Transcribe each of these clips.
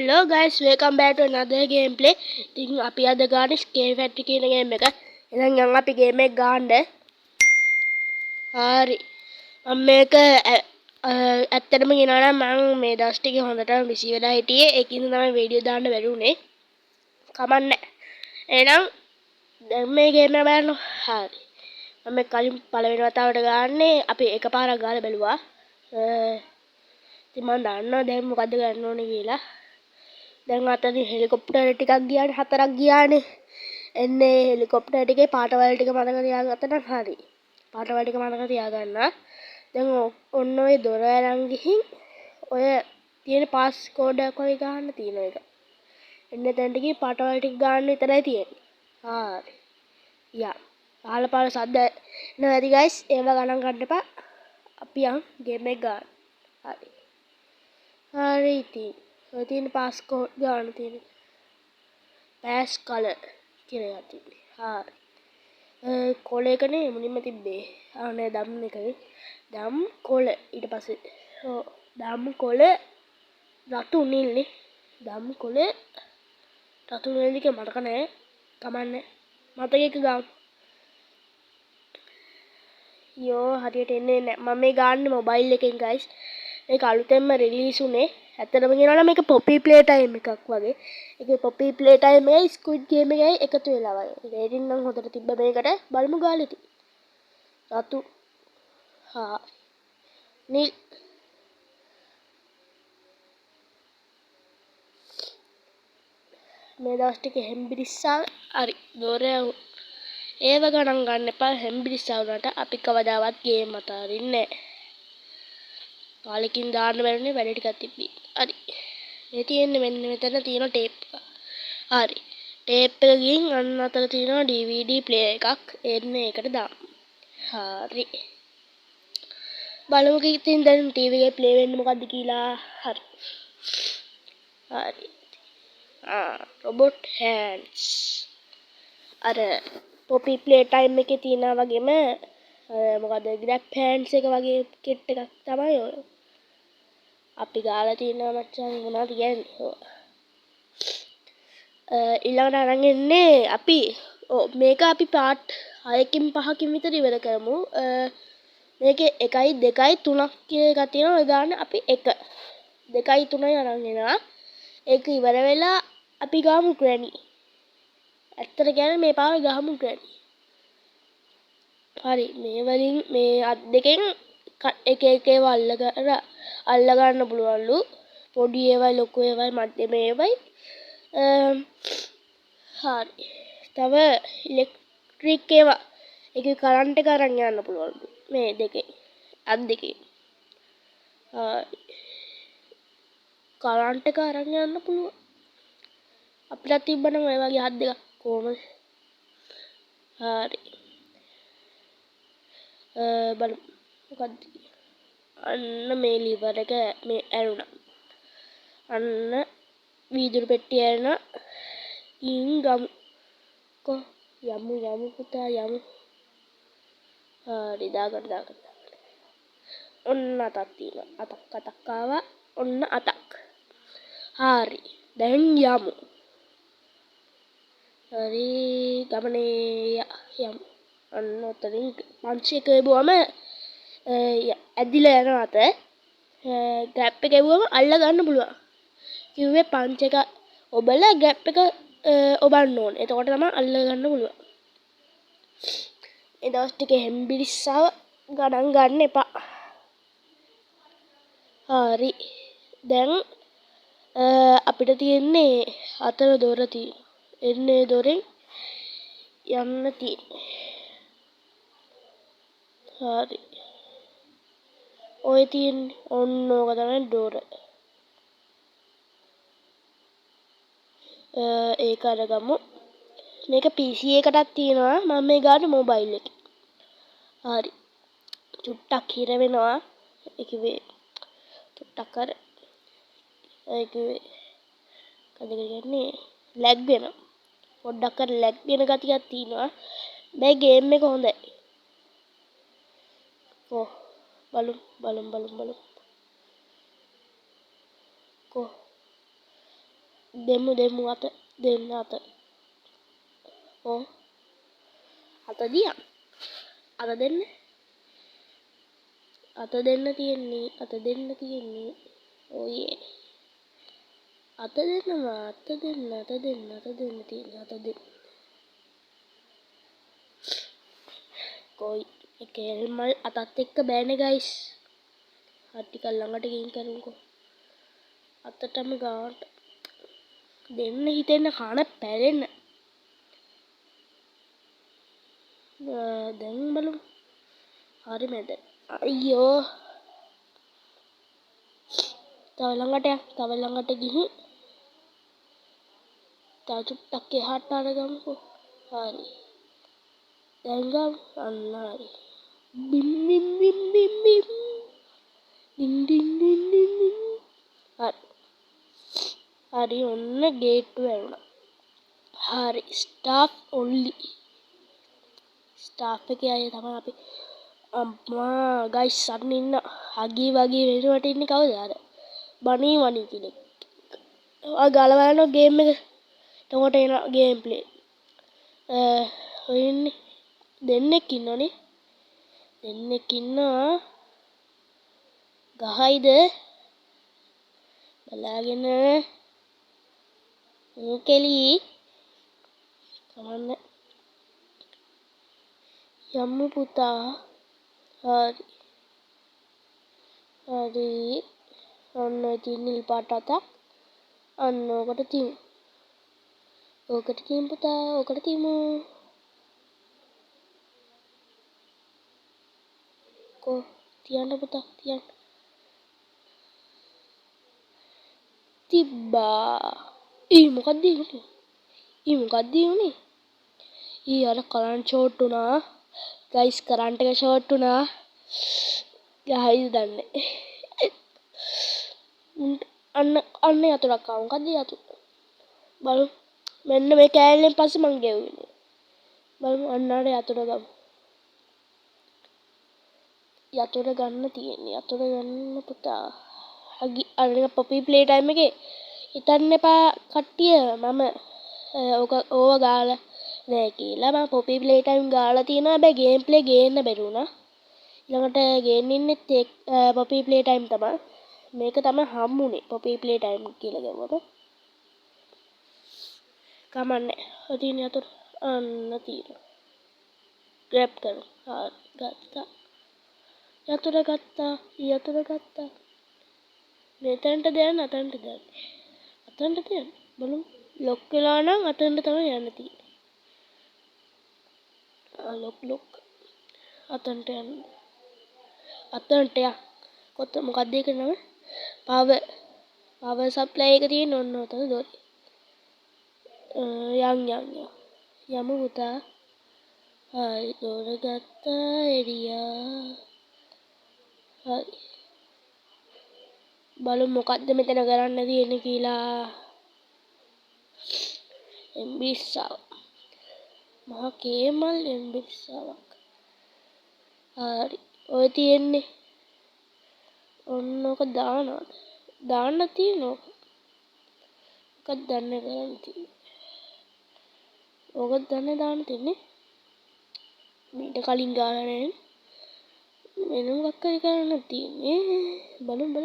Hello guys, welcome back to another gameplay. ඉතින් අපි අද ගානේ ස්කේෆැට් කියන ගේම් එක. එහෙනම් යන් අපි ගේම් එක ගන්න. හරි. මම මේක ඇත්තටම කියනවා නම් මම මේ දවස් ටිකේ හොඳටම බිසි වෙලා හිටියේ. ඒකින්ද තමයි වීඩියෝ දාන්න බැරි වුනේ. කමන්නේ. එහෙනම් දැන් මේ ගේම් එක බලන්න. හරි. මම මේ කලින් පළවෙනි වතාවට ගාන්නේ අපි එකපාරක් ගාලා බැලුවා. ඉතින් මම දන්නවා දැන් මොකද්ද ගන්න ඕනේ කියලා. දැන් අතනින් හෙලිකොප්ටර් ටිකක් ගියානේ හතරක් ගියානේ. එන්නේ හෙලිකොප්ටර් ටිකේ පාටවල් ටික මතක තියාගත්තා නම් හරි. පාටවල් ටික මතක තියාගන්න. දැන් ඔන්න ඔය දොර අරන් ගිහින් ඔය තියෙන පාස් කෝඩ් එක ඔය ගන්න තියෙන එක. එන්නේ දැන් ටිකේ පාටවල් ටික ගන්න විතරයි තියෙන්නේ. හරි. යා. පහළ සද්ද නැති ගයිස් ඒව ගණන් ගන්න එපා. අපි යන් ගේම් එක ගන්න. හරි. හරි ඉතින් ඔය තියෙන පාස් කෝඩ් ගන්න තියෙන පාස් කලර් කියලා එකක් තියෙන්නේ. හරි. කොළ එකනේ මුලින්ම තිබ්බේ. නෑ දම් එකනේ. දම් කොළ ඊට පස්සේ දම් කොළ රතු නිල්නේ. දම් කොළ රතු නිල් දෙක මතක නෑ. කමන්නේ. මතකයක ගාමු. යෝ හරියට එන්නේ නෑ. මම මේ ගාන්නේ මොබයිල් එකෙන් guys. මේක අලුතෙන්ම රිලීස් උනේ. ඇත්තටම කියනවා නම් මේක පොපි ප්ලේ ටයිම් එකක් වගේ. ඒකේ පොපි ප්ලේ ටයිම් එකයි ස්ක්විඩ් ගේම් එකයි එකතු වෙලා වගේ. රේටින් නම් හොඳට තිබ්බ මේකට බලමු ගාලා ඉතින්. රතු නිල් මේ දවස් ටිකේ හෙම්බිරිස්සාව හරි දොරේ ඒව ගණන් ගන්න එපා. හෙම්බිරිස්සාව උනට අපි කවදාවත් ගේම් අතාරින්නේ නැහැ. කාලෙකින් දාන්න බැරිනේ වැඩ ටිකක් තිබ්බේ. හරි. මේ තියෙන්නේ මෙන්න මෙතන තියෙන ටේප් එක. හරි. ටේප් එක ගිහින් අන්න අතර තියෙනවා DVD ප්ලේයර් එකක්. එන්නේ ඒකට දාමු. හරි. බලමු ඉතින් දැන් ටීවී එකේ ප්ලේ වෙන්නේ මොකද්ද කියලා. හරි. හරි. රොබොට් හෑන්ඩ්ස්. අර පොපි ප්ලේ ටයිම් එකේ තියෙනා වගේම මොකද ග්‍රැබ් හෑන්ඩ්ස් එක වගේ කිට් එකක් තමයි ඔය. අපි ගාලා තියෙනවා මචං මොනවද කියන්නේ. ඊළඟට අරන් එන්නේ අපි මේක අපි පාර්ට් 6කින් 5කින් විතර ඉවර කරමු. මේකේ 1යි 2යි 3ක් කියලා එකක් තියෙනවා. ඔය ගන්න අපි 1 2යි 3යි අරන් එනවා. ඒක ඉවර වෙලා අපි ගාමු ග්‍රැනි. ඇත්තට කියන්නේ මේ පාර ගහමු ග්‍රැනි. හරි මේ වලින් මේ අත් දෙකෙන් එක එක ඒවා අල්ල ගන්න පුළුවන්ලු. පොඩි ඒවයි ලොකු ඒවයි මධ්‍යම ඒවයි. හරි. තව ඉලෙක්ට්‍රික් ඒවා ඒකේ කරන්ට් එක අරන් යන්න පුළුවන්ලු. මේ දෙකේ අත් දෙකේ. කරන්ට් එක අරන් යන්න පුළුවන්. අපිට තිබ්බනම් ඔය වගේ හත් දෙකක් කොහමද? හරි. බලමු මොකද්ද? අන්න මේ ලිවර් එක මේ ඇරුණා. අන්න වීදුරු පෙට්ටිය ඇරුණා. ඉන් ගමු. යමු පුතා යමු. හරි දාගන්න. ඔන්න අතක් තියෙනවා. අතක් ආවා. ඔන්න අතක්. හරි. දැන් යමු. හරි ගමනේ යමු. අන්න ඔතනින් පන්ච් එක එබුවම ඇදිලා යනවා අත. ග්‍රැප් එක එබුවම අල්ල ගන්න පුළුවන්. කිව්වේ පන්ච් එක ඔබලා ග්‍රැප් එක ඔබන්න ඕනේ. එතකොට තමයි අල්ල ගන්න පුළුවන්. මේ දවස් ටිකේ හෙම්බිරිස්සාව ගණන් ගන්න එපා. හරි. දැන් අපිට තියෙන්නේ අතන දොර තියෙනවා. එන්නේ දොරෙන් යන්න තියෙන්නේ. හරි. ඔය තියෙන්නේ ඔන්න ඕක තමයි ඩෝර. ඒක අරගමු. මේක PC එකටත් තියෙනවා. මම මේ ගාන මොබයිල් එකේ. හරි. චුට්ටක් හිර වෙනවා. ඒකේ චුට්ටක් අර ඒකේ කඩගෙන ලැග් වෙනවා. පොඩ්ඩක් අර ලැග් වෙන ගතියක් තියෙනවා. මේ ගේම් එක හොඳයි. බලමු. දෙමු අත දෙන්න අත. ඕ අත දියා. අත දෙන්න. අත දෙන්න තියෙන්නේ. ඔයේ. අත දෙන්නවා. අත දෙන්න තියෙන්නේ. අත දෙන්න. කොයි එකෙල්මල් අතත් එක්ක බෑනේ ගයිස්. ටිකක් ළඟට ගිහින් කරුම්කෝ. අතටම ගාවට දෙන්න හිතෙන්න කන පැලෙන්න. දැන් බලමු. හරි මැද. අයියෝ. තව ළඟට ගිහින් තව චුට්ටක් එහාට අරගමුකෝ. හරි. දැන් ගමු. අන්න හරි. බිම් බිම් බිම් බිම් බිම්. ඩින් ඩින් ඩින් ඩින් ඩින්. හරි ඔන්න ගේට්ටුව ඇරුණා. හරි ස්ටාෆ් ඔන්ලි. ස්ටාෆ් එකේ අය තමයි අපි. අම්මා ගයිස් අන්න ඉන්න හගී වගේ වෙනුවට ඉන්නේ කවුද අර? බනී කෙනෙක්. ඔය ගලවන ගේම් එක. එතකොට එන ගේම් ප්ලේ. ඔය ඉන්නේ දෙන්නෙක් ඉන්නෝනේ. දෙන්නෙක් ඉන්නවා. ගහයිද? බලාගෙන කෙලි කවන්න යම්මු පුතා. හරි ඔන්න ඉතින් නිල් පාට අතක් අන්න ඕකට තියමු. ඕකට තියමු පුතා. ඕකට තියමු. කෝ තියන්න පුතා තියන්න. තිබ්බා. මොකක්ද උනේ? අර කරන්ට් ෂෝට් වුණා. ගයිස් කරන්ට් එක ෂෝට් වුණා. ගහයිද දන්නේ. අන්න යතුරක් ආවා. මොකද්ද යතුර? බලමු. මෙන්න මේ කෑල්ලෙන් පස්සේ මං ගෙවුවේ. බලමු අන්න අර යතුර ගමු. යතුර ගන්න තියෙන්නේ. යතුර ගන්න පුතා. අර පොපි ප්ලේ ටයිම් එකේ හිතන්න එපා කට්ටිය මම ඕව ගාලා නෑ කියලා. මම පොපි ප්ලේ ටයිම් ගාලා තියෙනවා. හැබැයි ගේම් ප්ලේ ගේන්න බැරි වුණා. ඊළඟට ගේන්න ඉන්නෙත් පොපි ප්ලේ ටයිම් තමයි. මේක තමයි හම්බුනේ පොපි ප්ලේ ටයිම් කියලා ගවුවම. කමන්නේ. හදින යතුර අන්න තියෙනවා. ග්‍රැබ් කරමු. ගත්තා. යතුර ගත්තා. මෙතනට දෙන්න අතනට දෙන්න. අතනට දෙන්න. බලමු. ලොක් වෙලා නම් අතනට තමයි යන්න තියෙන්නේ. ලොක්. අතනට යන්න. මොකක්ද ඒක නම? පවර් සප්ලයි එක තියෙන ඔන්න ඔතන දොරේ. යමු පුතා. හරි දොර ගත්තා එරියා. හරි. බලමු මොකද්ද මෙතන කරන්න තියෙන්නේ කියලා. එම්බිස්සාව. මහා කේමල් එම්බිස්සාවක්. හරි. ඔය තියෙන්නේ. ඔන්න ඔක දාන්න තියෙනවා. මොකක්ද දන්නේ කරන්න තියෙන්නේ. ඕක දන්නේ දාන්න තියෙන්නේ. මීට කලින් ගාලා නැහැ. වෙන මොකක් හරි කරන්න තියෙන්නේ. බලමු.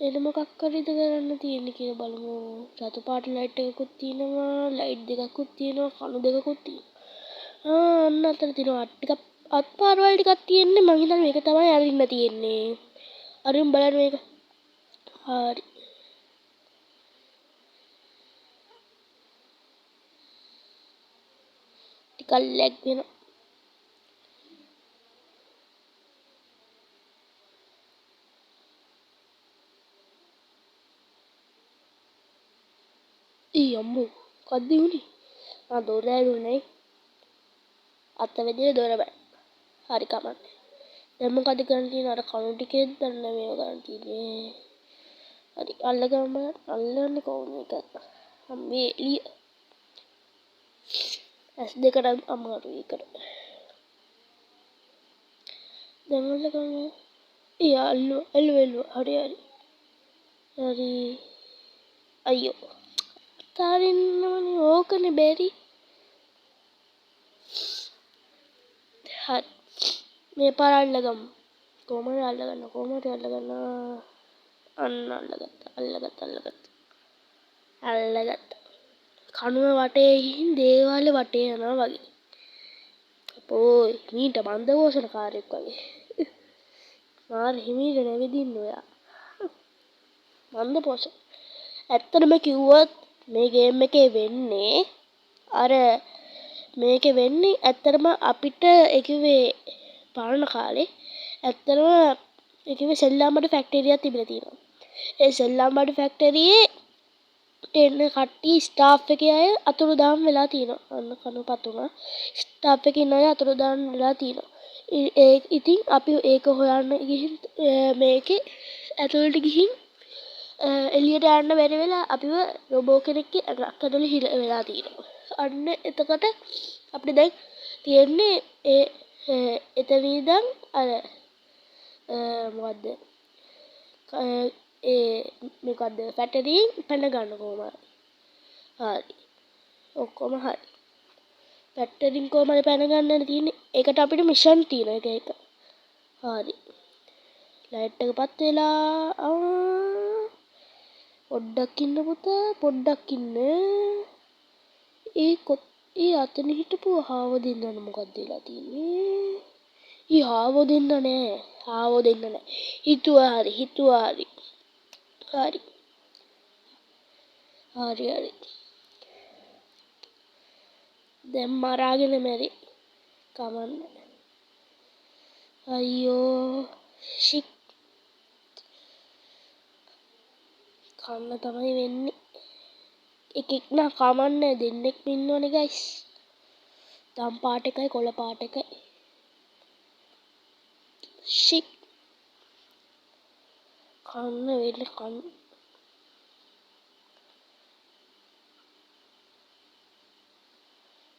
එන මොකක් හරිද කරන්න තියෙන්නේ කියලා බලමු. රතු පාට ලයිට් එකකුත් තියෙනවා. ලයිට් දෙකකුත් තියෙනවා. කණු දෙකකුත් තියෙනවා. අන්න අතන තියෙනවා. ටිකක් අත්පාරවල් ටිකක් තියෙන්නේ. මං හිතන්නේ මේක තමයි අරින්න තියෙන්නේ. අරින් බලන්න මේක. හරි. ටිකක් ලැග් වෙනවා. අම්මෝ මොකද්ද උනේ? දොර ඇරුණේ. අත වැදිලා දොර බෑ. හරි කමන්නේ. දැන් මොකද කරන්න තියෙන්නේ? අර කණු ටිකෙත් දන්න මේව කරන්න තියෙන්නේ. හරි අල්ලන්නේ කොහොමද මේක? මේ එළිය. S2කට අමාරුයි ඒකට. දැන් අල්ලගමු. අල්ලුවා. හරි. හරි අයියෝ තාරින්නමනේ ඕකනේ බැරි හරි මේ පාර අල්ලගමු කොහමද අල්ලගන්න අන්න අල්ලගත්ත කණුව වටේ ගිහින් දේවාලේ වටේ යනවා වගේ අපෝයි මීට බන්ධ පෝෂණ කාර්යයක් වගේ මාර හිමීට නැවිදින්න ඔයා මන්ද පෝෂණ ඇත්තටම කිව්වොත් මේ ගේම් එකේ වෙන්නේ අර මේකේ වෙන්නේ ඇත්තටම අපිට ඒකේ පාරණ කාලේ ඇත්තටම ඒකේ සෙල්ලම්බඩ ෆැක්ටරියක් තිබිලා තියෙනවා. ඒ සෙල්ලම්බඩ ෆැක්ටරියේ එන්න කට්ටිය ස්ටාෆ් එකේ අය අතුරුදහන් වෙලා තියෙනවා. අන්න කනුපත් වුණා. ස්ටාෆ් එකේ ඉන්න අය අතුරුදහන් වෙලා තියෙනවා. ඉතින් අපි ඒක හොයන්න ගිහින් මේකේ ඇතුළට ගිහින් එළියට යන්න බැරි වෙලා අපිව රොබෝ කෙනෙක්ගේ ඇඟක් ඇතුළේ හිර වෙලා තියෙනවා. අන්න එතකොට අපිට දැන් තියෙන්නේ එතන ඉඳන් අර මොකද්ද මොකද්ද ෆැක්ටරියෙන් පැන ගන්න කොහොමද හරි ඔක්කොම හරි ෆැක්ටරියෙන් කොහමද පැන ගන්නද තියෙන්නේ ඒකට අපිට මිෂන් තියෙනවා එක හරි ලයිට් එකපත් වෙලා පොඩ්ඩක් ඉන්න පුතා පොඩ්ඩක් ඉන්න ඒ අතන හිටපු හාව දෙන්නන මොකක්ද වෙලා තියෙන්නේ හාව දෙන්න නෑ හිතුවා හරි දැන් මරාගෙන මැරි කමන්න අයියෝ ෂික් කන්න තමයි වෙන්නේ එකෙක් නම් කමන්නේ දෙන්නෙක් ඉන්නවනේ ගයිස් දම් පාට එකයි කොළ පාට එකයි ෂික් කන්න වෙන්නේ කන්න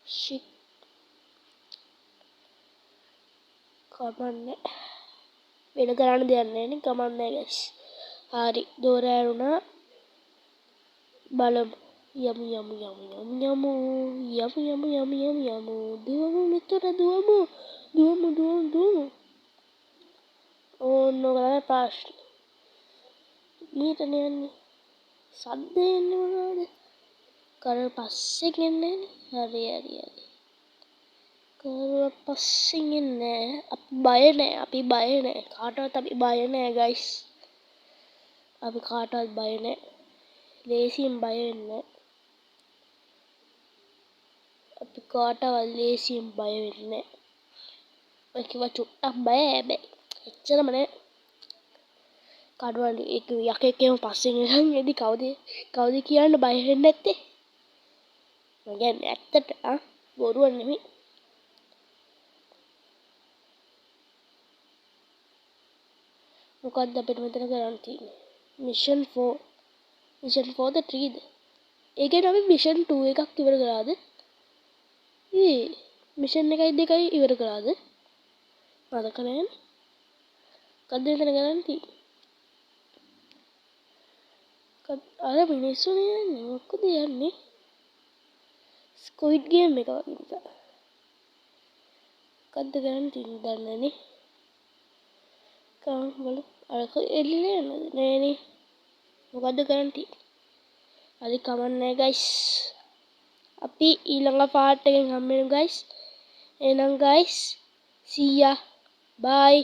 ෂික් කමන්නේ වෙන කරන්න දෙයක් නැහැ නේ කමන්නේ ගයිස් හරි දොර ඇරුණා බලමු යමු දුවමු මෙතන දුවමු ඕන්න ඔයාලා ප්‍රශ්න ඊටනේ යන්නේ සද්ද එන්නේ මොනවද කර පස්සෙන් එන්නේ හරි කරුව පස්සෙන් එන්නේ අපි බය නෑ කාටවත් අපි බය නෑ ගයිස් අපි කාටවත් බය නෑ ලේසියෙන් බය වෙන්නේ අපි කාටවත් ලේසියෙන් බය වෙන්නේ ඔය කිව්වා චුට්ටක් බය හැබැයි එච්චරම නෑ කඩවල එක යකෙක්ම පස්සෙන් එනන් කවුද කියන්න බය වෙන්නේ නැත්තේ මම කියන්නේ ඇත්තට බොරුවක් නෙමෙයි මොකක්ද අපිට මෙතන කරන්න තියෙන්නේ මිෂන් 4ද 3ද ඒ කියන්නේ අපි මිෂන් 2 එකක් ඉවර කළාද මිෂන් 1යි 2යි ඉවර කළාද මතක නැහැ මොකක්ද මෙතන කරන්න තියෙන්නේ අර මිනිස්සුනේ යන්නේ මොකද යන්නේ ස්ක්විඩ් ගේම් එක වගේ නිකන් මොකද්ද කරන්න තියෙන්නේ දන්නේ නැහැ කවුරු බලු අර එල්ලේ නෑනේ මොකද්ද කරන්න තියෙන්නේ හරි කමන්නේ ගයිස් අපි ඊළඟ පාර්ට් එකෙන් හම්බෙමු ගයිස් එහෙනම් ගයිස් see ya bye